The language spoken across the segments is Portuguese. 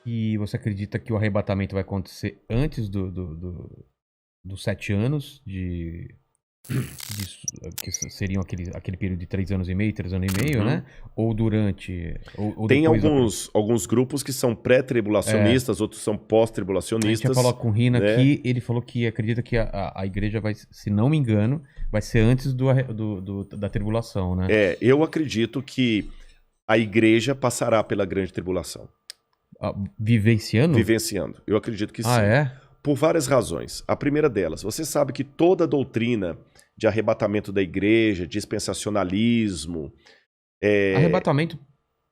E você acredita que o arrebatamento vai acontecer antes dos 7 anos que seriam aquele período de 3 anos e meio, 3 anos e meio, Uhum. né? Ou durante, ou Tem depois alguns grupos que são É, pré-tribulacionistas, outros são a gente já pós-tribulacionistas, falou com o Rina né? aqui, ele falou que acredita que a igreja vai, se não me engano, vai ser antes da tribulação, né? Eu acredito que a igreja passará pela grande tribulação, Vivenciando? vivenciando. Eu acredito que Ah, sim. é? Por várias razões. A primeira delas, você sabe que toda a doutrina de arrebatamento da igreja, dispensacionalismo, Arrebatamento,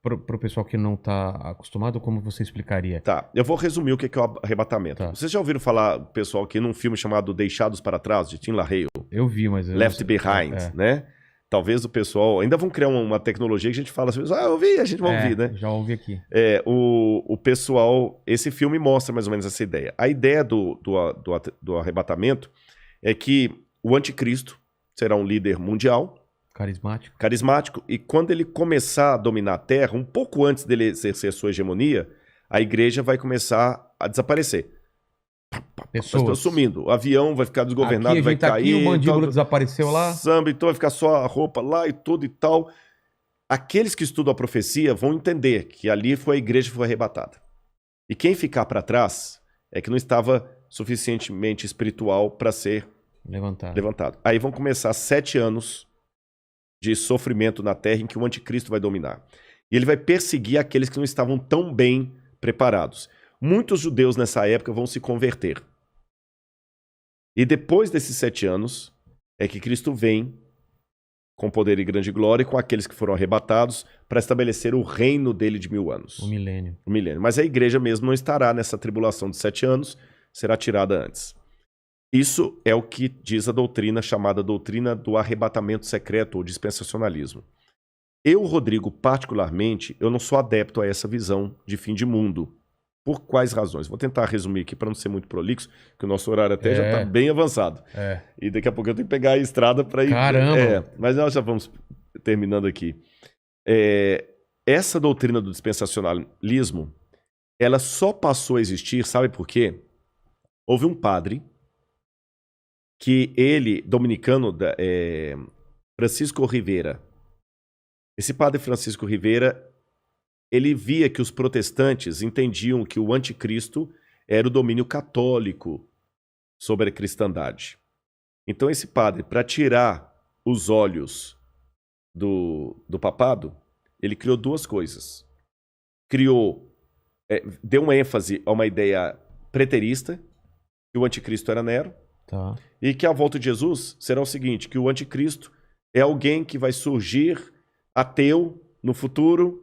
pro pessoal que não tá acostumado, como você explicaria? tá, eu vou resumir o que é o arrebatamento. Tá. Vocês já ouviram falar, pessoal, aqui num filme chamado Deixados para Trás, de Tim LaHaye, Eu vi, mas eu não Left sei. Behind, né? Talvez o pessoal... Ainda vão criar uma tecnologia que a gente fala assim, eu ouvi, a gente vai ouvir, né? Já ouvi aqui. O pessoal... Esse filme mostra mais ou menos essa ideia. A ideia do arrebatamento é que o anticristo será um líder mundial, carismático, e quando ele começar a dominar a Terra, um pouco antes dele exercer sua hegemonia, a igreja vai começar a desaparecer. Pessoas sumindo. O avião vai ficar desgovernado, aqui, vai tá cair. Aqui, o mandíbula tal, desapareceu lá. samba, então vai ficar só a roupa lá e tudo e tal. Aqueles que estudam a profecia vão entender que ali foi a igreja que foi arrebatada. E quem ficar para trás é que não estava suficientemente espiritual para ser levantado. Aí vão começar 7 anos de sofrimento na terra em que o anticristo vai dominar. E ele vai perseguir aqueles que não estavam tão bem preparados. Muitos judeus nessa época vão se converter. E depois desses 7 anos é que Cristo vem com poder e grande glória com aqueles que foram arrebatados para estabelecer o reino dele de 1000 anos. O milênio. Mas a igreja mesmo não estará nessa tribulação de 7 anos, será tirada antes. Isso é o que diz a doutrina chamada doutrina do arrebatamento secreto ou dispensacionalismo. Eu, Rodrigo, particularmente, eu não sou adepto a essa visão de fim de mundo. Por quais razões? Vou tentar resumir aqui para não ser muito prolixo, porque o nosso horário até já está bem avançado. E daqui a pouco eu tenho que pegar a estrada para ir... Caramba! Mas nós já vamos terminando aqui. Essa doutrina do dispensacionalismo, ela só passou a existir, sabe por quê? Houve um padre que ele, dominicano, Francisco Rivera. Esse padre Francisco Rivera, ele via que os protestantes entendiam que o anticristo era o domínio católico sobre a cristandade. Então esse padre, para tirar os olhos do papado, ele criou 2 coisas. Deu uma ênfase a uma ideia preterista, que o anticristo era Nero, e que a volta de Jesus será o seguinte, que o anticristo é alguém que vai surgir ateu no futuro,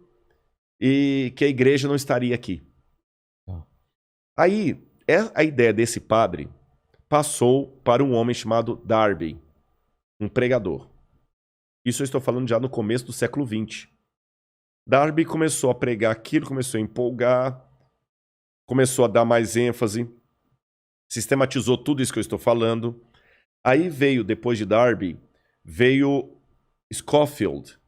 e que a igreja não estaria aqui. Aí, a ideia desse padre passou para um homem chamado Darby, um pregador. Isso eu estou falando já no começo do século XX. Darby começou a pregar aquilo, começou a empolgar, começou a dar mais ênfase, sistematizou tudo isso que eu estou falando. Aí veio, depois de Darby, veio Scofield,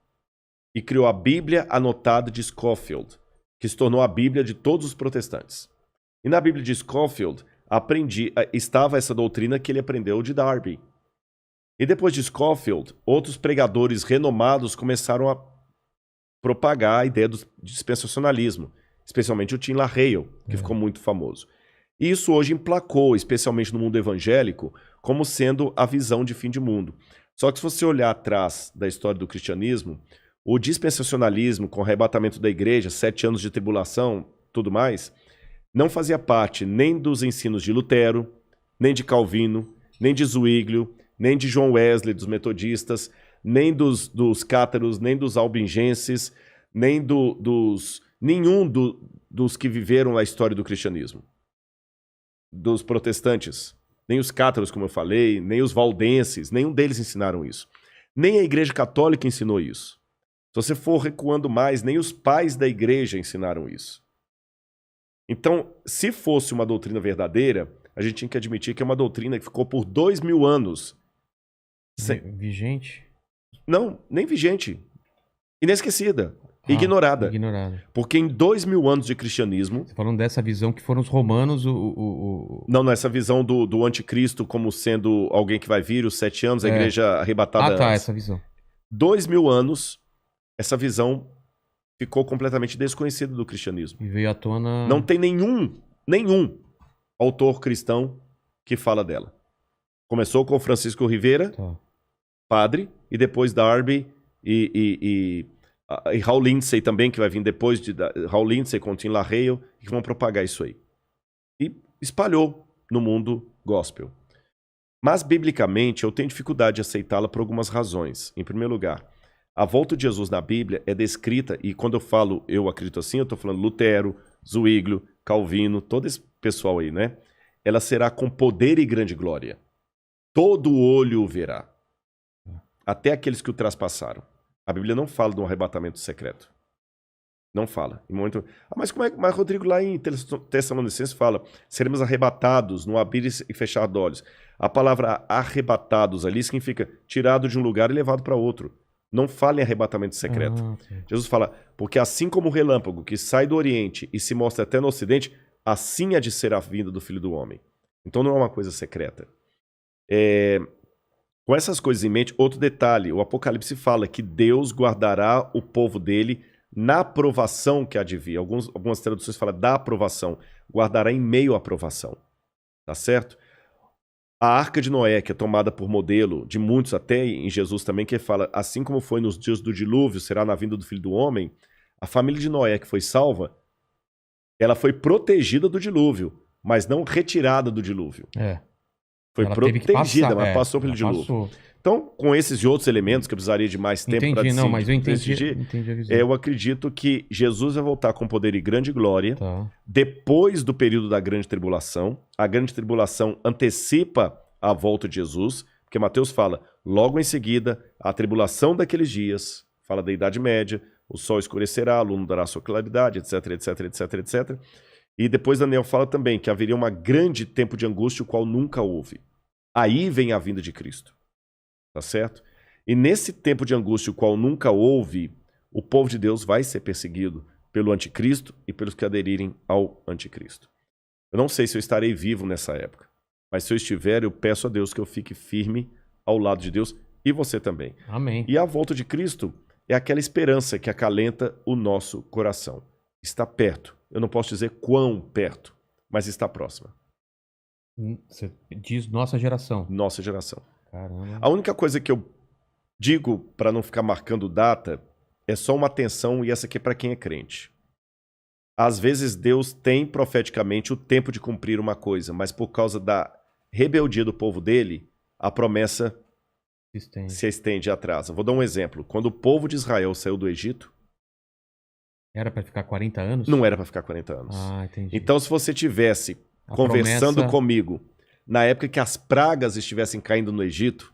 e criou a Bíblia Anotada de Scofield, que se tornou a Bíblia de todos os protestantes. E na Bíblia de Scofield estava essa doutrina que ele aprendeu de Darby. E depois de Scofield, outros pregadores renomados começaram a propagar a ideia do dispensacionalismo, especialmente o Tim LaHaye, que ficou muito famoso. E isso hoje emplacou, especialmente no mundo evangélico, como sendo a visão de fim de mundo. Só que se você olhar atrás da história do cristianismo, o dispensacionalismo, com o arrebatamento da igreja, 7 anos de tribulação, tudo mais, não fazia parte nem dos ensinos de Lutero, nem de Calvino, nem de Zwinglio, nem de John Wesley, dos metodistas, nem dos cátaros, nem dos albingenses, nem nenhum dos que viveram a história do cristianismo. Dos protestantes, nem os cátaros, como eu falei, nem os valdenses, nenhum deles ensinaram isso. Nem a igreja católica ensinou isso. Se você for recuando mais, nem os pais da igreja ensinaram isso. Então, se fosse uma doutrina verdadeira, a gente tinha que admitir que é uma doutrina que ficou por 2000 anos. Vigente? Não, nem vigente. Inesquecida. ignorada. Ignorada. Porque em 2000 anos de cristianismo... Você falando dessa visão que foram os romanos Não, essa visão do anticristo como sendo alguém que vai vir, os 7 anos, a igreja arrebatada tá, antes. essa visão. 2000 anos, essa visão ficou completamente desconhecida do cristianismo. E veio à tona... Não tem nenhum autor cristão que fala dela. Começou com Francisco Rivera, padre, e depois Darby e Hal Lindsey também, que vai vir depois de Hal Lindsey com Tim LaHaye, que vão propagar isso aí. E espalhou no mundo gospel. Mas, biblicamente, eu tenho dificuldade de aceitá-la por algumas razões. Em primeiro lugar, a volta de Jesus na Bíblia é descrita, e quando eu falo eu acredito assim, eu estou falando Lutero, Zwinglio, Calvino, todo esse pessoal aí, né? Ela será com poder e grande glória. Todo olho o verá. Até aqueles que o traspassaram. A Bíblia não fala de um arrebatamento secreto. Não fala. Em momento... mas como é que... Mas Rodrigo, lá em Tessalonicenses fala, seremos arrebatados no abrir e fechar de olhos. A palavra arrebatados ali significa tirado de um lugar e levado para outro. Não fala em arrebatamento secreto. Jesus fala, porque assim como o relâmpago que sai do Oriente e se mostra até no Ocidente, assim há de ser a vinda do Filho do Homem. Então não é uma coisa secreta. Com essas coisas em mente, outro detalhe, o Apocalipse fala que Deus guardará o povo dele na aprovação que há de vir. Algumas traduções falam da aprovação. Guardará em meio à aprovação. Tá certo? A Arca de Noé, que é tomada por modelo de muitos, até em Jesus também, que fala, assim como foi nos dias do dilúvio, será na vinda do Filho do Homem, a família de Noé que foi salva, ela foi protegida do dilúvio, mas não retirada do dilúvio. Foi ela protegida, mas passou pelo dilúvio. Passou. Então, com esses e outros elementos, que eu precisaria de mais tempo para decidir, mas eu entendi a visão. Eu acredito que Jesus vai voltar com poder e grande glória depois do período da grande tribulação. A grande tribulação antecipa a volta de Jesus, porque Mateus fala, logo em seguida, a tribulação daqueles dias, fala da Idade Média, o sol escurecerá, a lua não dará sua claridade, etc, etc, etc, etc. E depois Daniel fala também que haveria um grande tempo de angústia, o qual nunca houve. Aí vem a vinda de Cristo. Tá certo? E nesse tempo de angústia, o qual nunca houve, o povo de Deus vai ser perseguido pelo anticristo e pelos que aderirem ao anticristo. Eu não sei se eu estarei vivo nessa época, mas se eu estiver, eu peço a Deus que eu fique firme ao lado de Deus e você também. Amém. E a volta de Cristo é aquela esperança que acalenta o nosso coração. Está perto. Eu não posso dizer quão perto, mas está próxima. Você diz nossa geração. Nossa geração. Caramba. A única coisa que eu digo, para não ficar marcando data, é só uma atenção, e essa aqui é para quem é crente. Às vezes Deus tem profeticamente o tempo de cumprir uma coisa, mas por causa da rebeldia do povo dele, a promessa se estende e atrasa. Vou dar um exemplo. Quando o povo de Israel saiu do Egito... Era para ficar 40 anos? Não era para ficar 40 anos. Entendi. Então, se você tivesse conversando comigo na época que as pragas estivessem caindo no Egito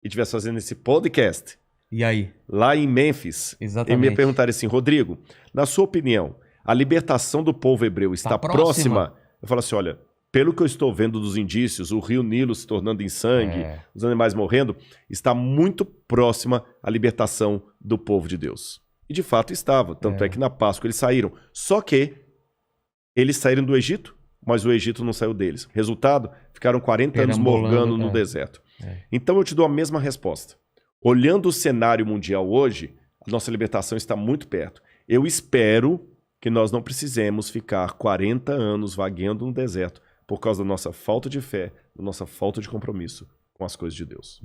e estivesse fazendo esse podcast... E aí? Lá em Mênfis. Exatamente. E me perguntaram assim, Rodrigo, na sua opinião, a libertação do povo hebreu está próxima? Eu falo assim, olha, pelo que eu estou vendo dos indícios, o rio Nilo se tornando em sangue, os animais morrendo, está muito próxima a libertação do povo de Deus. E de fato estava, tanto é que na Páscoa eles saíram. Só que eles saíram do Egito, mas o Egito não saiu deles. Resultado, ficaram 40 anos morgando no deserto. Então eu te dou a mesma resposta. Olhando o cenário mundial hoje, a nossa libertação está muito perto. Eu espero que nós não precisemos ficar 40 anos vagueando no deserto por causa da nossa falta de fé, da nossa falta de compromisso com as coisas de Deus.